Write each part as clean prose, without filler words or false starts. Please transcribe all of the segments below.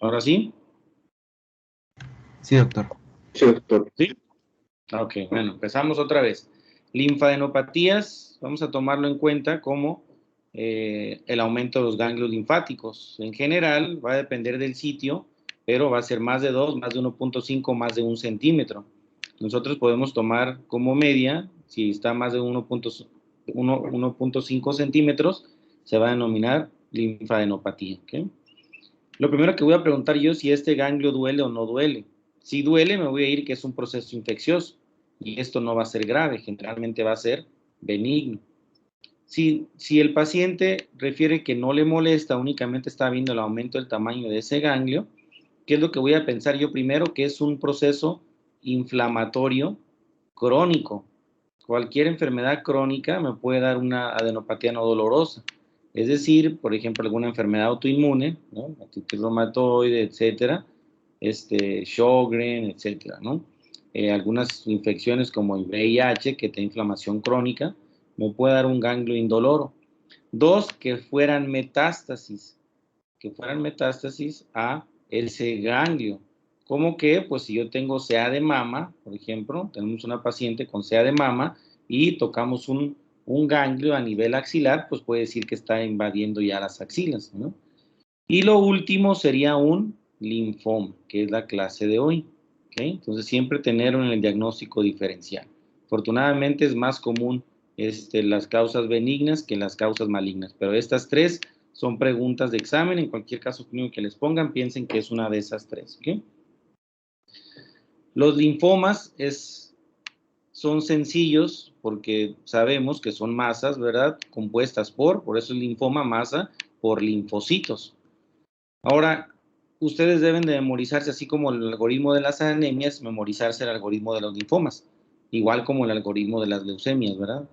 ¿Ahora sí? Sí, doctor. Sí, doctor. Sí. Ok, bueno, empezamos otra vez. Linfadenopatías, vamos a tomarlo en cuenta como el aumento de los ganglios linfáticos. En general, va a depender del sitio, pero va a ser más de 2, más de 1.5, más de 1 centímetro. Nosotros podemos tomar como media, si está más de 1.5 centímetros, se va a denominar linfadenopatía. ¿Okay? Lo primero que voy a preguntar yo es si este ganglio duele o no duele. Si duele, me voy a ir que es un proceso infeccioso y esto no va a ser grave, generalmente va a ser benigno. Si el paciente refiere que no le molesta, únicamente está viendo el aumento del tamaño de ese ganglio, ¿qué es lo que voy a pensar yo primero? Que es un proceso inflamatorio crónico. Cualquier enfermedad crónica me puede dar una adenopatía no dolorosa. Es decir, por ejemplo, alguna enfermedad autoinmune, ¿no? Artritis reumatoide, etcétera, Sjögren, etcétera, ¿no? Algunas infecciones como el VIH, que tiene inflamación crónica, me puede dar un ganglio indoloro. Dos, que fueran metástasis a ese ganglio. ¿Cómo que? Pues si yo tengo CA de mama, por ejemplo, tenemos una paciente con CA de mama y tocamos un ganglio a nivel axilar, pues puede decir que está invadiendo ya las axilas, ¿no? Y lo último sería un linfoma, que es la clase de hoy. ¿Okay? Entonces, siempre tenerlo en el diagnóstico diferencial. Afortunadamente es más común las causas benignas que las causas malignas, pero estas tres son preguntas de examen. En cualquier caso clínico que les pongan, piensen que es una de esas tres. ¿Okay? Los linfomas son sencillos porque sabemos que son masas, ¿verdad? Compuestas por eso es linfoma, masa, por linfocitos. Ahora, ustedes deben de memorizarse, así como el algoritmo de las anemias, memorizarse el algoritmo de los linfomas, igual como el algoritmo de las leucemias, ¿verdad?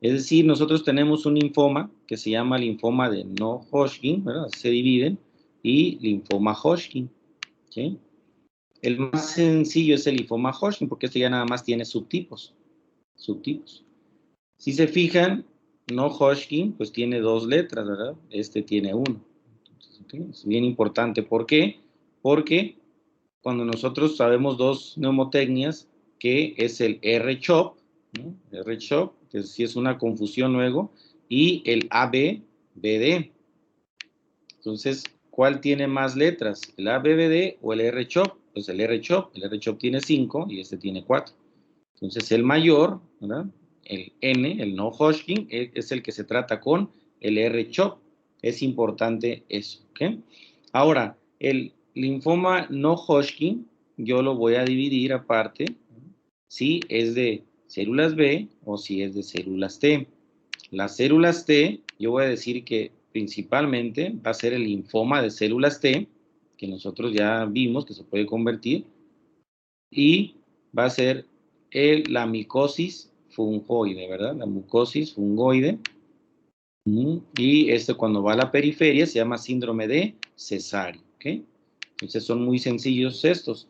Es decir, nosotros tenemos un linfoma que se llama linfoma de no Hodgkin, ¿verdad? Se dividen, y linfoma Hodgkin, ¿sí? El más sencillo es el linfoma Hodgkin, porque este ya nada más tiene subtipos. Si se fijan, no Hodgkin, pues tiene 2 letras, ¿verdad? Este tiene 1. ¿Okay? Es bien importante. ¿Por qué? Porque cuando nosotros sabemos dos neumotecnias, que es el R-CHOP, ¿no? R-CHOP, que sí es una confusión luego, y el ABBD. Entonces, ¿cuál tiene más letras? ¿El ABBD o el R-CHOP? Pues el R-CHOP. El R-CHOP tiene 5 y este tiene 4. Entonces, el mayor, ¿verdad? El N, el no Hodgkin, es el que se trata con el R-CHOP. Es importante eso, ¿ok? Ahora, el linfoma no Hodgkin, yo lo voy a dividir aparte, si es de células B o si es de células T. Las células T, yo voy a decir que principalmente va a ser el linfoma de células T, que nosotros ya vimos que se puede convertir, y va a ser la micosis fungoide, ¿verdad? La mucosis fungoide. Y cuando va a la periferia se llama síndrome de cesárea, ¿ok? Entonces son muy sencillos estos.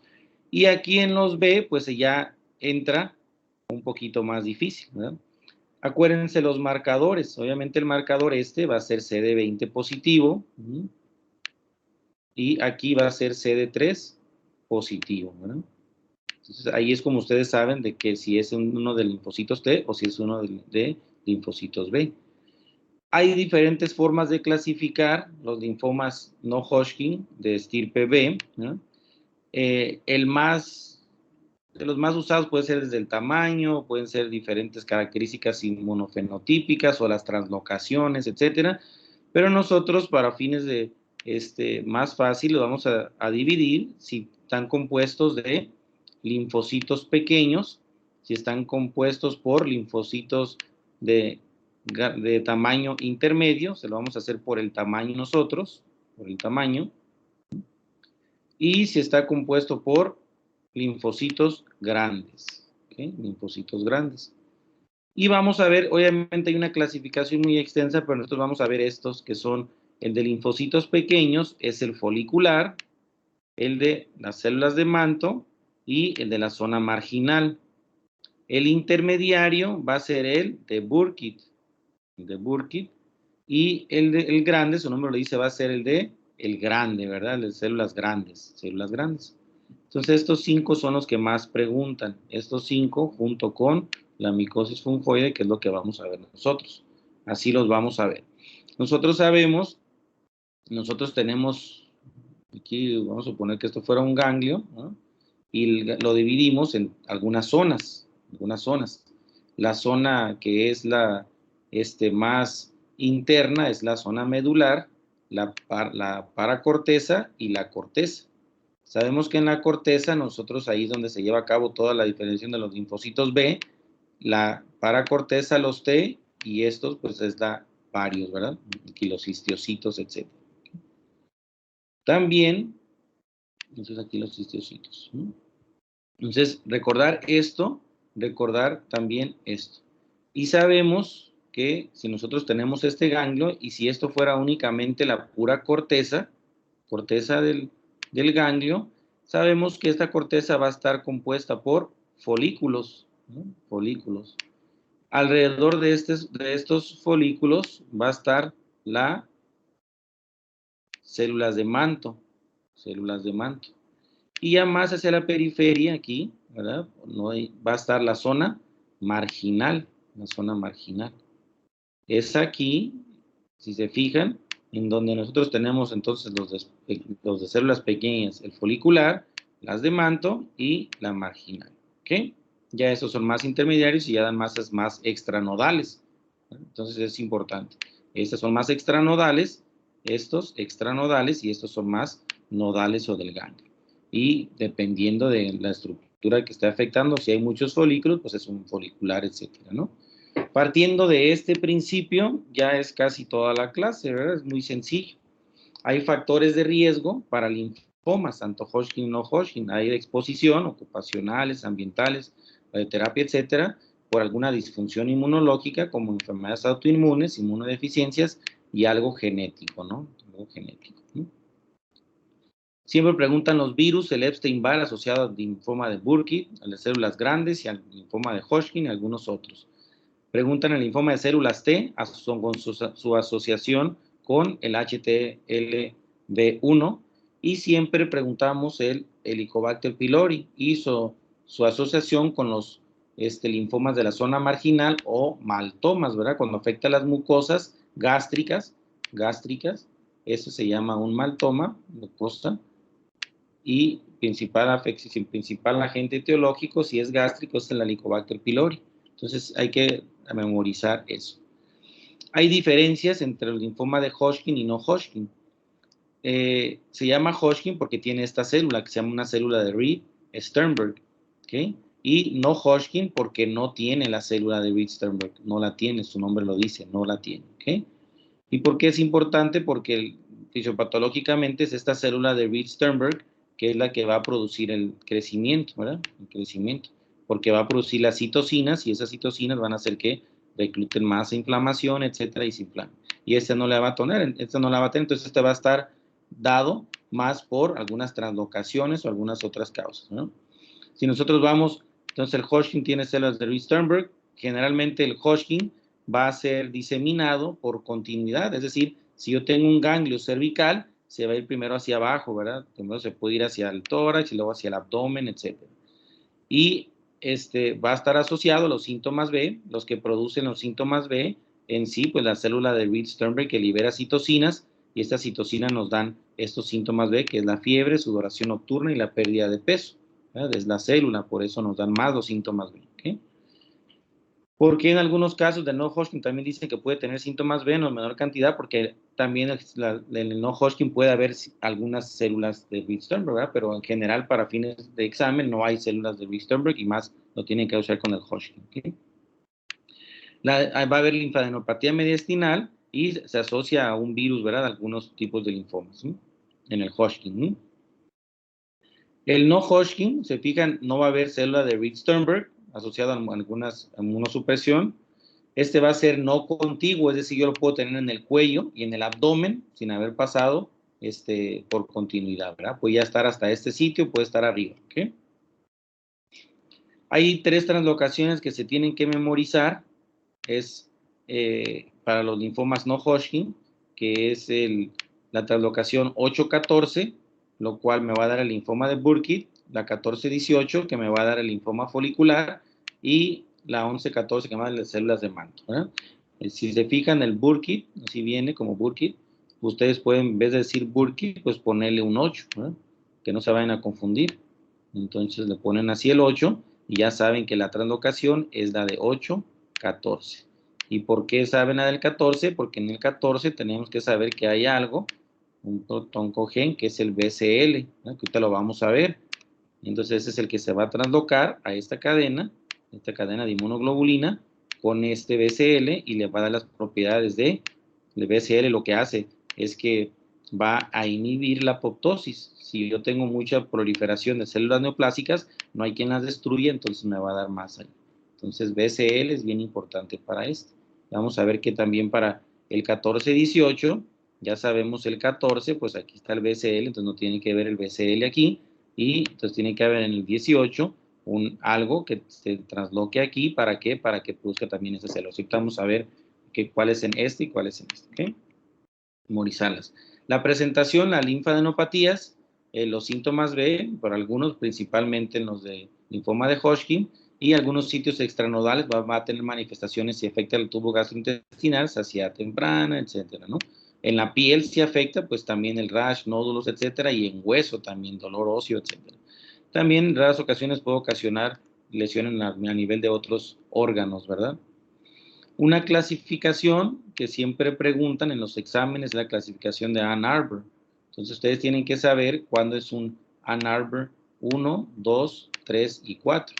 Y aquí en los B, pues ya entra un poquito más difícil, ¿verdad? Acuérdense los marcadores. Obviamente el marcador va a ser CD20 positivo. Y aquí va a ser CD3 positivo, ¿verdad? Entonces, ahí es como ustedes saben de que si es uno de linfocitos T o si es uno de linfocitos B. Hay diferentes formas de clasificar los linfomas no Hodgkin de estirpe B, ¿no? De los más usados puede ser desde el tamaño, pueden ser diferentes características inmunofenotípicas o las translocaciones, etcétera. Pero nosotros, para fines de más fácil, lo vamos a dividir si están compuestos de linfocitos pequeños, si están compuestos por linfocitos de tamaño intermedio, se lo vamos a hacer por el tamaño nosotros, por el tamaño, y si está compuesto por linfocitos grandes, ¿okay? Linfocitos grandes. Y vamos a ver, obviamente hay una clasificación muy extensa, pero nosotros vamos a ver estos que son el de linfocitos pequeños, es el folicular, el de las células de manto y el de la zona marginal. El intermediario va a ser el de Burkitt, y el grande, su nombre lo dice, va a ser el de el grande, ¿verdad? Las células grandes, células grandes. Entonces, estos 5 son los que más preguntan. Estos 5 junto con la micosis fungoide, que es lo que vamos a ver nosotros. Así los vamos a ver. Nosotros sabemos, nosotros tenemos, aquí vamos a suponer que esto fuera un ganglio, ¿no? Y lo dividimos en algunas zonas, La zona que es la más interna es la zona medular, la paracorteza y la corteza. Sabemos que en la corteza, nosotros ahí es donde se lleva a cabo toda la diferenciación de los linfocitos B, la paracorteza, los T, y estos, pues es la varios, ¿verdad? Aquí los histiocitos, etc. También, entonces aquí los histiocitos. Entonces, recordar esto, recordar también esto. Y sabemos que si nosotros tenemos este ganglio, y si esto fuera únicamente la pura corteza del ganglio, sabemos que esta corteza va a estar compuesta por folículos, ¿no? Folículos. Alrededor de estos folículos va a estar las células de manto, Y ya más hacia la periferia aquí, ¿verdad? Va a estar la zona marginal, Es aquí, si se fijan, en donde nosotros tenemos entonces los de células pequeñas, el folicular, las de manto y la marginal, ¿ok? Ya esos son más intermediarios y ya dan masas más extranodales. Entonces es importante. Estas son más extranodales, estos extranodales y estos son más nodales o del ganglio. Y dependiendo de la estructura que esté afectando, si hay muchos folículos, pues es un folicular, etcétera, ¿no? Partiendo de este principio, ya es casi toda la clase, ¿verdad? Es muy sencillo. Hay factores de riesgo para linfomas, tanto Hodgkin y no Hodgkin. Hay de exposición, ocupacionales, ambientales, de terapia, etcétera, por alguna disfunción inmunológica, como enfermedades autoinmunes, inmunodeficiencias y algo genético, ¿no? Algo genético, ¿no? Siempre preguntan los virus, el Epstein-Barr asociado al linfoma de Burkitt, a las células grandes y al linfoma de Hodgkin y algunos otros. Preguntan el linfoma de células T con su asociación con el HTLV1 y siempre preguntamos el Helicobacter pylori y su asociación con los linfomas de la zona marginal o maltomas, ¿verdad? Cuando afecta a las mucosas gástricas, eso se llama un maltoma, mucosa, y principal agente etiológico, si es gástrico, es el Helicobacter pylori. Entonces hay que memorizar eso. Hay diferencias entre el linfoma de Hodgkin y no Hodgkin. Se llama Hodgkin porque tiene esta célula que se llama una célula de Reed-Sternberg, ¿okay? Y no Hodgkin porque no tiene la célula de Reed-Sternberg, no la tiene, su nombre lo dice, no la tiene, ¿okay? ¿Y por qué es importante? Porque fisiopatológicamente es esta célula de Reed-Sternberg que es la que va a producir el crecimiento, ¿verdad? El crecimiento, porque va a producir las citocinas y esas citocinas van a hacer que recluten más inflamación, etcétera, y se inflame. Y esta no la va a tener, entonces este va a estar dado más por algunas translocaciones o algunas otras causas, ¿no? Si nosotros vamos, entonces el Hodgkin tiene células de Reed-Sternberg, generalmente el Hodgkin va a ser diseminado por continuidad, es decir, si yo tengo un ganglio cervical, se va a ir primero hacia abajo, ¿verdad? Primero se puede ir hacia el tórax y luego hacia el abdomen, etc. Y va a estar asociado a los síntomas B, los que producen los síntomas B en sí, pues la célula de Reed-Sternberg que libera citocinas, y estas citocinas nos dan estos síntomas B, que es la fiebre, sudoración nocturna y la pérdida de peso, ¿verdad? Es la célula, por eso nos dan más los síntomas B, ¿ok? Porque en algunos casos de no Hodgkin también dicen que puede tener síntomas B en menor cantidad, porque también en el no Hodgkin puede haber algunas células de Reed-Sternberg, ¿verdad? Pero en general para fines de examen no hay células de Reed-Sternberg y más lo tienen que usar con el Hodgkin, ¿okay? Va a haber linfadenopatía mediastinal y se asocia a un virus, ¿verdad? Algunos tipos de linfomas, ¿sí? En el Hodgkin, ¿sí? El no Hodgkin, se fijan, no va a haber célula de Reed-Sternberg asociada a algunas inmunosupresión. Este va a ser no contiguo, es decir, yo lo puedo tener en el cuello y en el abdomen sin haber pasado por continuidad, ¿verdad? Puede ya estar hasta este sitio, puede estar arriba, ¿ok? Hay 3 translocaciones que se tienen que memorizar, para los linfomas no Hodgkin, que es la translocación 8-14, lo cual me va a dar el linfoma de Burkitt, la 14-18, que me va a dar el linfoma folicular, y la 11-14, que me va a dar las células de manto, ¿verdad? Si se fijan, el Burkitt, así viene como Burkitt, ustedes pueden, en vez de decir Burkitt, pues ponerle un 8, ¿verdad? Que no se vayan a confundir. Entonces le ponen así el 8, y ya saben que la translocación es la de 8-14. ¿Y por qué saben la del 14? Porque en el 14 tenemos que saber que hay algo, un protoncogen, que es el BCL, ¿no? Que ahorita lo vamos a ver. Entonces ese es el que se va a translocar a esta cadena de inmunoglobulina, con este BCL, y le va a dar las propiedades de el BCL. Lo que hace es que va a inhibir la apoptosis. Si yo tengo mucha proliferación de células neoplásicas, no hay quien las destruya, entonces me va a dar más ahí. Entonces BCL es bien importante para esto. Vamos a ver que también para el 14-18, ya sabemos el 14, pues aquí está el BCL, entonces no tiene que ver el BCL aquí, y entonces tiene que haber en el 18 algo que se transloque aquí. ¿Para qué? Para que produzca también ese celo. Así que vamos a ver cuál es en este y cuál es en este. ¿Ok? Memorizarlas. La presentación, la linfadenopatías, los síntomas B, por algunos, principalmente en los de linfoma de Hodgkin, y algunos sitios extranodales va a tener manifestaciones si afecta el tubo gastrointestinal, saciedad temprana, etcétera, ¿no? En la piel si afecta, pues también el rash, nódulos, etcétera, y en hueso también, dolor óseo, etcétera. También en raras ocasiones puede ocasionar lesiones a nivel de otros órganos, ¿verdad? Una clasificación que siempre preguntan en los exámenes es la clasificación de Ann Arbor. Entonces ustedes tienen que saber cuándo es un Ann Arbor 1, 2, 3 y 4.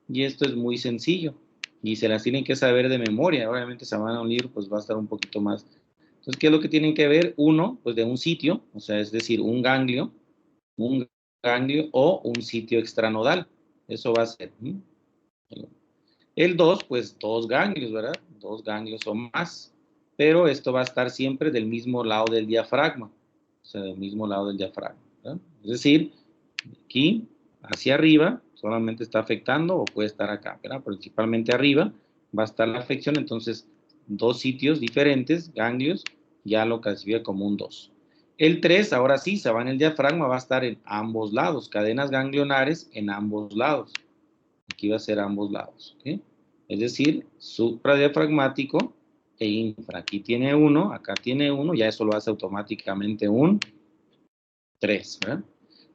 Y esto es muy sencillo. Y se las tienen que saber de memoria. Obviamente se van a un libro, pues va a estar un poquito más. Entonces, ¿qué es lo que tienen que ver? Uno, pues de un sitio, o sea, es decir, un ganglio o un sitio extranodal. Eso va a ser. El 2, pues 2 ganglios, ¿verdad? 2 ganglios o más. Pero esto va a estar siempre del mismo lado del diafragma. O sea, del mismo lado del diafragma, ¿verdad? Es decir, aquí hacia arriba solamente está afectando, o puede estar acá, ¿verdad? Principalmente arriba va a estar la afección. Entonces, 2 sitios diferentes, ganglios, ya lo clasifica como un 2. El 3, ahora sí, se va en el diafragma, va a estar en ambos lados, cadenas ganglionares en ambos lados. Aquí va a ser ambos lados, ¿ok? Es decir, supradiafragmático e infra. Aquí tiene 1, acá tiene 1, ya eso lo hace automáticamente un 3, ¿verdad?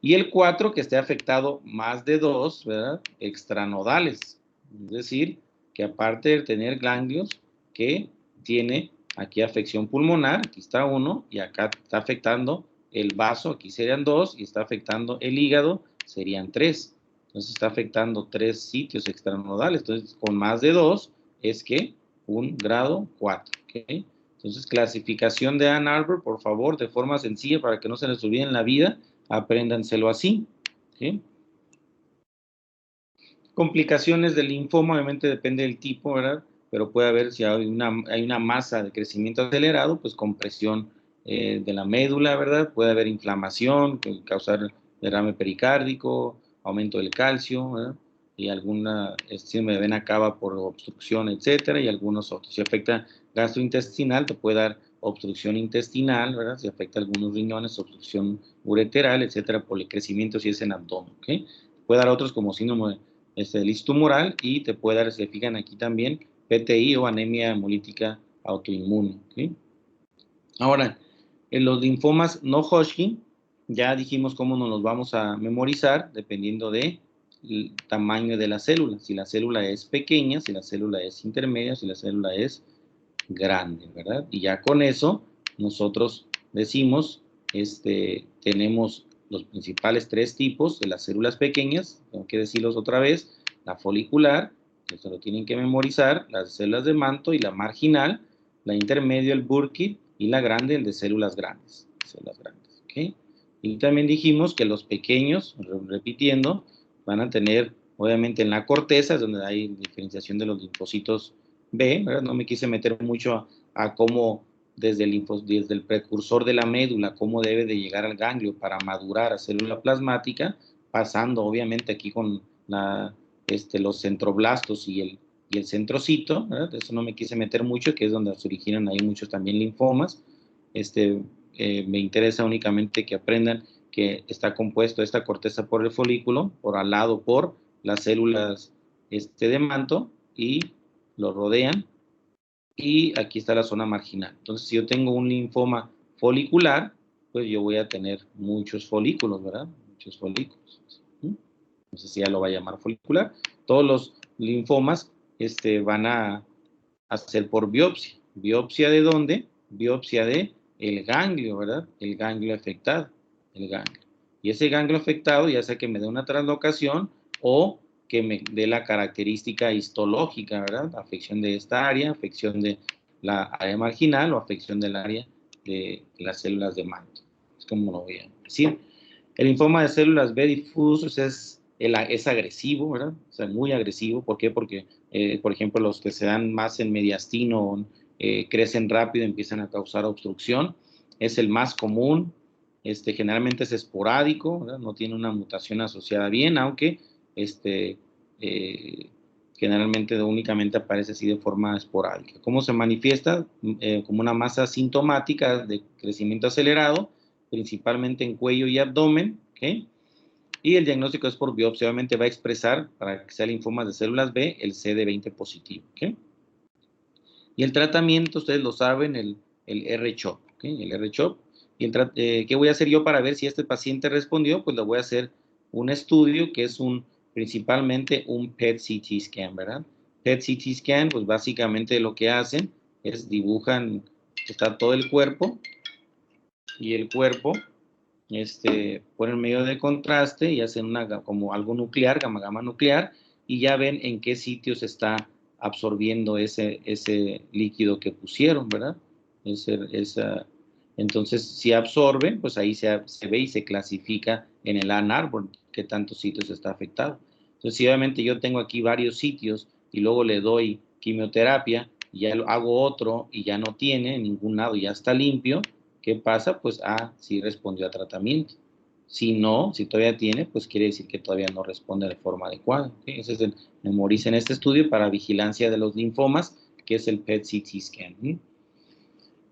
Y el 4, que esté afectado más de 2, ¿verdad? Extranodales. Es decir, que aparte de tener ganglios, que tiene aquí afección pulmonar, aquí está 1, y acá está afectando el vaso, aquí serían 2, y está afectando el hígado, serían 3. Entonces está afectando 3 sitios extranodales. Entonces, con más de 2, es que un grado 4, ¿ok? Entonces, clasificación de Ann Arbor, por favor, de forma sencilla, para que no se les olvide en la vida, apréndanselo así. ¿Sí? Complicaciones del linfoma, obviamente depende del tipo, ¿verdad? Pero puede haber, si hay una masa de crecimiento acelerado, pues compresión de la médula, ¿verdad? Puede haber inflamación, puede causar derrame pericárdico, aumento del calcio, ¿verdad? Y alguna síndrome de vena cava por obstrucción, etcétera, y algunos otros. Si afecta gastrointestinal, te puede dar obstrucción intestinal, ¿verdad? Si afecta algunos riñones, obstrucción ureteral, etcétera, por el crecimiento si es en abdomen, ¿ok? Puede dar otros como síndrome del tumoral, y te puede dar, se fijan aquí también, PTI o anemia hemolítica autoinmune. ¿Sí? Ahora, en los linfomas no Hodgkin, ya dijimos cómo nos los vamos a memorizar dependiendo del tamaño de la célula. Si la célula es pequeña, si la célula es intermedia, si la célula es grande, ¿verdad? Y ya con eso nosotros decimos, tenemos los principales 3 tipos de las células pequeñas, tengo que decirlos otra vez: la folicular, que se lo tienen que memorizar, las células de manto y la marginal, la intermedio, el Burkitt, y la grande, el de células grandes, ¿ok? Y también dijimos que los pequeños, repitiendo, van a tener, obviamente en la corteza, es donde hay diferenciación de los linfocitos B, ¿verdad? No me quise meter mucho a cómo desde el precursor de la médula, cómo debe de llegar al ganglio para madurar a célula plasmática, pasando obviamente aquí con los centroblastos y el centrocito, ¿verdad? Eso no me quise meter mucho, que es donde se originan ahí muchos también linfomas, me interesa únicamente que aprendan que está compuesto esta corteza por el folículo, por al lado por las células de manto, y lo rodean, y aquí está la zona marginal. Entonces, si yo tengo un linfoma folicular, pues yo voy a tener muchos folículos, ¿verdad? Muchos folículos. No sé si ya lo va a llamar folicular. Todos los linfomas van a hacer por biopsia. ¿Biopsia de dónde? Biopsia de el ganglio, ¿verdad? El ganglio afectado, el ganglio. Y ese ganglio afectado, ya sea que me dé una translocación o que me dé la característica histológica, ¿verdad? Afección de esta área, afección de la área marginal o afección del área de las células de manto. Es como lo voy a decir. El linfoma de células B difusos es agresivo, ¿verdad? O sea, muy agresivo. ¿Por qué? Porque, por ejemplo, los que se dan más en mediastino, crecen rápido, empiezan a causar obstrucción. Es el más común. Generalmente es esporádico, ¿verdad? No tiene una mutación asociada bien, aunque generalmente únicamente aparece así de forma esporádica. ¿Cómo se manifiesta? Como una masa sintomática de crecimiento acelerado, principalmente en cuello y abdomen, ¿ok? Y el diagnóstico es por biopsia. Obviamente va a expresar, para que sea linfomas de células B, el CD20 positivo, ¿ok? Y el tratamiento, ustedes lo saben, el R-CHOP, ¿ok? El R-CHOP. Y ¿qué voy a hacer yo para ver si este paciente respondió? Pues le voy a hacer un estudio que es principalmente un PET-CT scan, ¿verdad? PET-CT scan, pues básicamente lo que hacen es dibujan, está todo el cuerpo, y el cuerpo ponen medio de contraste y hacen como algo nuclear, gamma nuclear, y ya ven en qué sitio se está absorbiendo ese líquido que pusieron, ¿verdad? Entonces, si absorbe, pues ahí se ve y se clasifica en el Ann Arbor qué tantos sitios está afectado. Entonces, si obviamente yo tengo aquí varios sitios y luego le doy quimioterapia y ya hago otro y ya no tiene en ningún lado, ya está limpio, ¿qué pasa? Pues sí respondió a tratamiento. Si no, si todavía tiene, pues quiere decir que todavía no responde de forma adecuada. ¿Okay? Ese es el memoriza en este estudio para vigilancia de los linfomas, que es el PET-CT scan.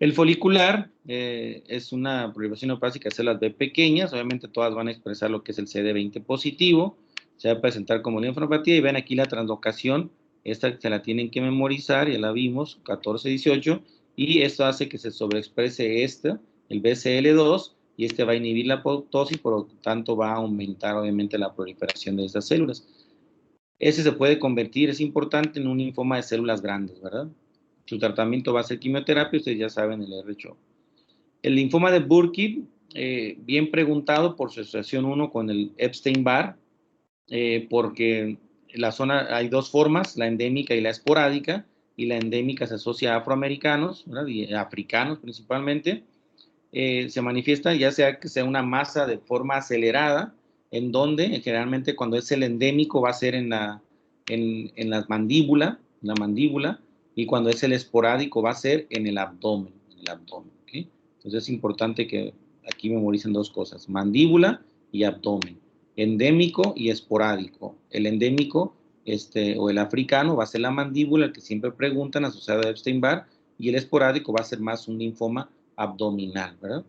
El folicular es una proliferación neoplásica de células B pequeñas. Obviamente todas van a expresar lo que es el CD20 positivo. Se va a presentar como linfonopatia y ven aquí la translocación. Esta se la tienen que memorizar, ya la vimos, 14-18. Y esto hace que se sobreexprese el BCL2, y va a inhibir la apoptosis, por lo tanto va a aumentar obviamente la proliferación de estas células. Ese se puede convertir, es importante, en un linfoma de células grandes, ¿verdad? Su tratamiento va a ser quimioterapia, ustedes ya saben el R-CHOP. El linfoma de Burkitt, bien preguntado por su asociación 1 con el Epstein-Barr, porque la zona hay dos formas, la endémica y la esporádica, y la endémica se asocia a afroamericanos, ¿verdad? Y africanos principalmente. Se manifiesta ya sea que sea una masa de forma acelerada, en donde generalmente cuando es el endémico va a ser en la mandíbula, y cuando es el esporádico va a ser en el abdomen, ¿okay? Entonces es importante que aquí memoricen dos cosas, mandíbula y abdomen, endémico y esporádico. El endémico o el africano va a ser la mandíbula, el que siempre preguntan, asociado a Epstein-Barr, y el esporádico va a ser más un linfoma abdominal, ¿verdad?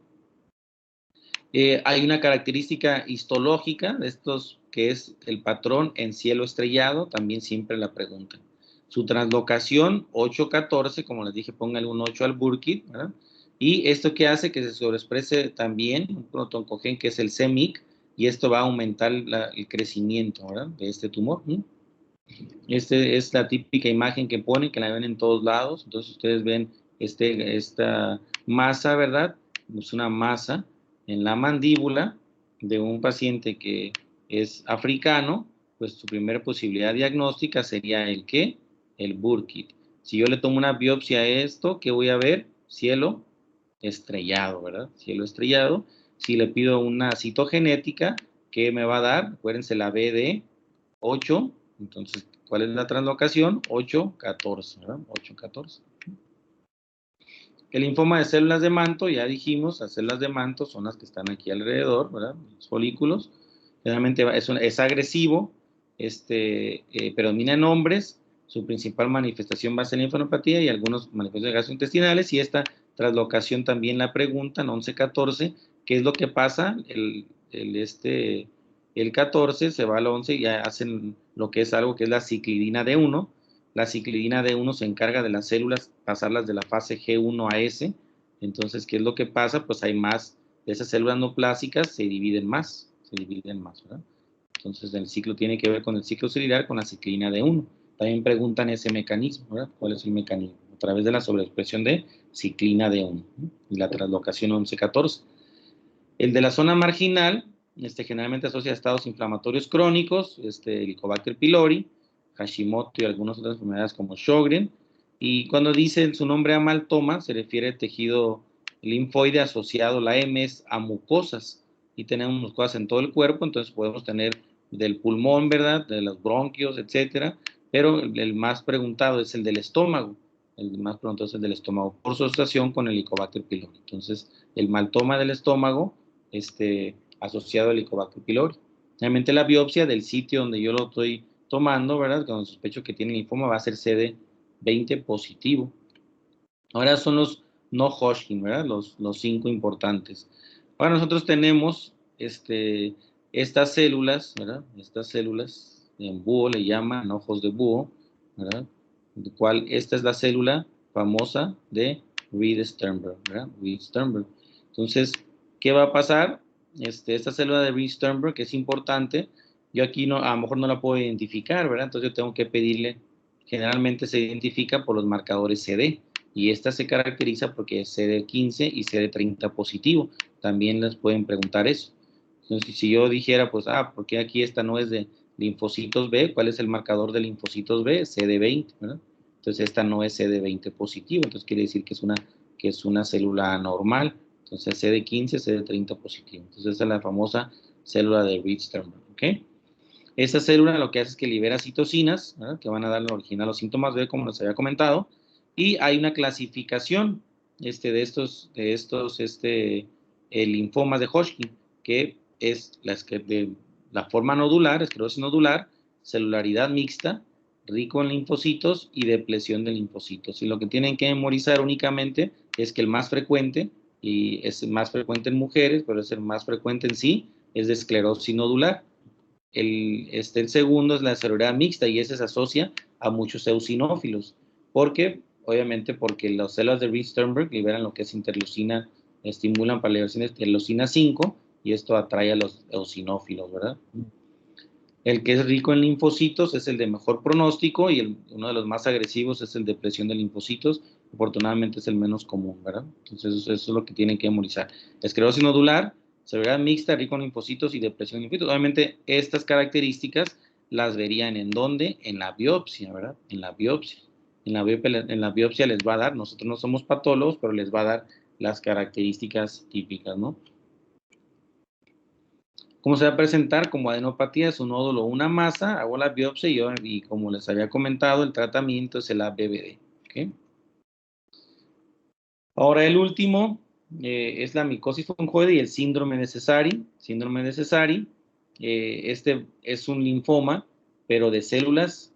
Hay una característica histológica de estos, que es el patrón en cielo estrellado, también siempre la preguntan. Su translocación 8-14, como les dije, pónganle un 8 al Burkitt, ¿verdad? Y esto que hace que se sobreexprese también un protoncogen que es el CEMIC, y esto va a aumentar el crecimiento, ¿verdad?, de este tumor. Es la típica imagen que ponen, que la ven en todos lados. Entonces ustedes ven esta masa, ¿verdad? Es una masa en la mandíbula de un paciente que es africano. Pues su primera posibilidad diagnóstica sería el ¿qué? El Burkitt. Si yo le tomo una biopsia a esto, ¿qué voy a ver? Cielo estrellado, ¿verdad? Cielo estrellado. Si le pido una citogenética, ¿qué me va a dar? Acuérdense la BD8. Entonces, ¿cuál es la translocación? 8-14, ¿verdad? 8-14. El linfoma de células de manto, ya dijimos, las células de manto son las que están aquí alrededor, ¿verdad? Los folículos. Generalmente es agresivo, predomina en hombres. Su principal manifestación va a ser linfodenopatía y algunos manifestaciones gastrointestinales, y esta Traslocación también la preguntan, 11-14, ¿qué es lo que pasa? El 14 se va al 11 y hacen lo que es algo que es la ciclidina D1. La ciclidina D1 se encarga de las células, pasarlas de la fase G1 a S. Entonces, ¿qué es lo que pasa? Pues hay más de esas células neoplásicas, se dividen más, ¿verdad? Entonces, el ciclo tiene que ver con el ciclo celular, con la ciclidina D1. También preguntan ese mecanismo, ¿verdad? ¿Cuál es el mecanismo? A través de la sobreexpresión de ciclina D1 y la translocación 11-14. El de la zona marginal, generalmente asocia a estados inflamatorios crónicos, Helicobacter pylori, Hashimoto y algunas otras enfermedades como Sjögren. Y cuando dice su nombre amaltoma, se refiere al tejido linfoide asociado, la M es a mucosas, y tenemos mucosas en todo el cuerpo, entonces podemos tener del pulmón, ¿verdad?, de los bronquios, etcétera, pero el más preguntado es el del estómago. El más preguntado es el del estómago, por su asociación con el Helicobacter pylori. Entonces, el maltoma del estómago, asociado al Helicobacter pylori. Realmente la biopsia del sitio donde yo lo estoy tomando, ¿verdad?, cuando sospecho que tiene linfoma, va a ser CD20 positivo. Ahora son los no Hodgkin, ¿verdad?, los 5 importantes. Ahora nosotros tenemos estas células, ¿verdad?, estas células en búho le llaman ojos de búho, ¿verdad?, de cual esta es la célula famosa de Reed-Sternberg, ¿verdad?, Reed-Sternberg. Entonces, ¿qué va a pasar? Esta célula de Reed-Sternberg, que es importante, yo aquí no, a lo mejor no la puedo identificar, ¿verdad? Entonces yo tengo que pedirle, generalmente se identifica por los marcadores CD, y esta se caracteriza porque es CD15 y CD30 positivo. También les pueden preguntar eso. Entonces, si yo dijera, pues, ¿por qué aquí esta no es de linfocitos B? ¿Cuál es el marcador de linfocitos B? CD20, ¿verdad? Entonces, esta no es CD20 positivo, entonces quiere decir que es una célula anormal. Entonces, CD15, CD30 positivo. Entonces, esa es la famosa célula de Reed-Sternberg, ¿ok? Esa célula lo que hace es que libera citocinas, ¿verdad?, que van a dar origen a los síntomas B, como les había comentado, y hay una clasificación de estos linfomas de Hodgkin, que es de la forma nodular, esclerosis nodular, celularidad mixta, rico en linfocitos y depresión de linfocitos. Y lo que tienen que memorizar únicamente es que el más frecuente, y es más frecuente en mujeres, pero es el más frecuente en sí, es de esclerosis nodular. El segundo es la celularidad mixta, y ese se asocia a muchos eosinófilos. ¿Por qué? Obviamente porque las células de Reed-Sternberg liberan lo que es interleucina, estimulan para la liberación de interleucina 5, y esto atrae a los eosinófilos, ¿verdad? El que es rico en linfocitos es el de mejor pronóstico, y uno de los más agresivos es el de depresión de linfocitos. Afortunadamente es el menos común, ¿verdad? Entonces eso es lo que tienen que memorizar. Esclerosis nodular, celularidad mixta, rico en linfocitos y depresión de linfocitos. Obviamente estas características las verían ¿en dónde? En la biopsia, ¿verdad? En la biopsia. En la biopsia les va a dar, nosotros no somos patólogos, pero les va a dar las características típicas, ¿no? ¿Cómo se va a presentar? Como adenopatía, es un nódulo o una masa, hago la biopsia y como les había comentado, el tratamiento es el ABVD. ¿Okay? Ahora el último es la micosis fungoide y el síndrome de Sézary. Síndrome de Sézary, este es un linfoma, pero de células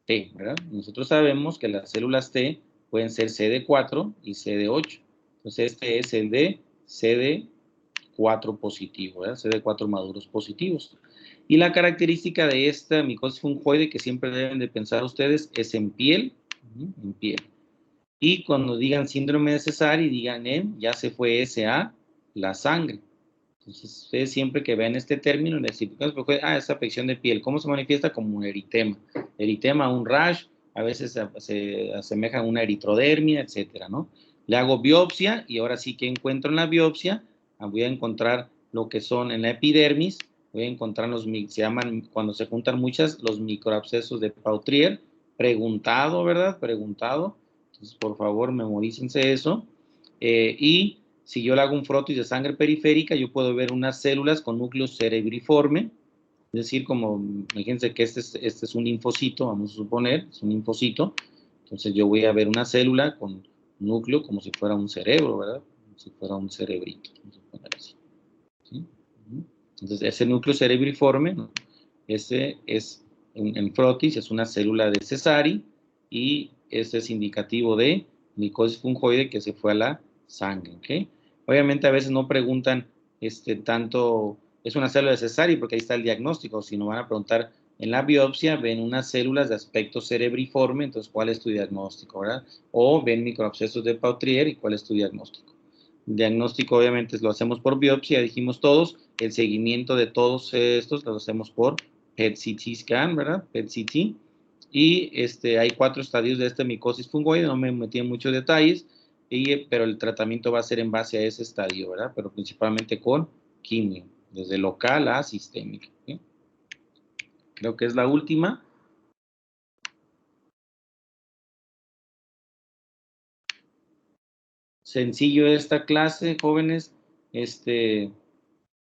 T, ¿verdad? Nosotros sabemos que las células T pueden ser CD4 y CD8. Entonces este es el de CD4 positivo, ¿verdad? CD4 maduros positivos. Y la característica de esta micosis fungoide que siempre deben de pensar ustedes es en piel, en piel. Y cuando digan síndrome de Sézary, digan ya se fue ese a la sangre. Entonces, ustedes siempre que vean este término, les dicen, esa afección de piel, ¿cómo se manifiesta? Como un eritema. Eritema, un rash, a veces se asemeja a una eritrodermia, etcétera, ¿no? Le hago biopsia y ahora sí que encuentro en la biopsia, voy a encontrar lo que son en la epidermis, voy a encontrar se llaman, cuando se juntan muchas, los microabscesos de Pautrier, preguntado, ¿verdad? Preguntado. Entonces, por favor, memorícense eso. Y si yo le hago un frotis de sangre periférica, yo puedo ver unas células con núcleo cerebriforme, es decir, como, imagínense que este es un linfocito, vamos a suponer, es un linfocito, entonces yo voy a ver una célula con núcleo como si fuera un cerebro, ¿verdad? Como si fuera un cerebrito, vamos a poner así. ¿Sí? Entonces, ese núcleo cerebriforme, ¿no? Ese es en frotis, es una célula de Sézary, y ese es indicativo de micosis fungoide que se fue a la sangre, ¿ok? Obviamente a veces no preguntan tanto, es una célula de Sézary porque ahí está el diagnóstico, sino van a preguntar en la biopsia, ven unas células de aspecto cerebriforme, entonces, ¿cuál es tu diagnóstico, verdad? O ven microabscesos de Pautrier y ¿cuál es tu diagnóstico? El diagnóstico obviamente lo hacemos por biopsia, dijimos todos, el seguimiento de todos estos lo hacemos por PET-CT scan, ¿verdad? PET-CT. Y hay 4 estadios de esta micosis fungoide, no me metí en muchos detalles, pero el tratamiento va a ser en base a ese estadio, ¿verdad? Pero principalmente con quimio, desde local a sistémica. ¿Sí? Creo que es la última. Sencillo esta clase, jóvenes.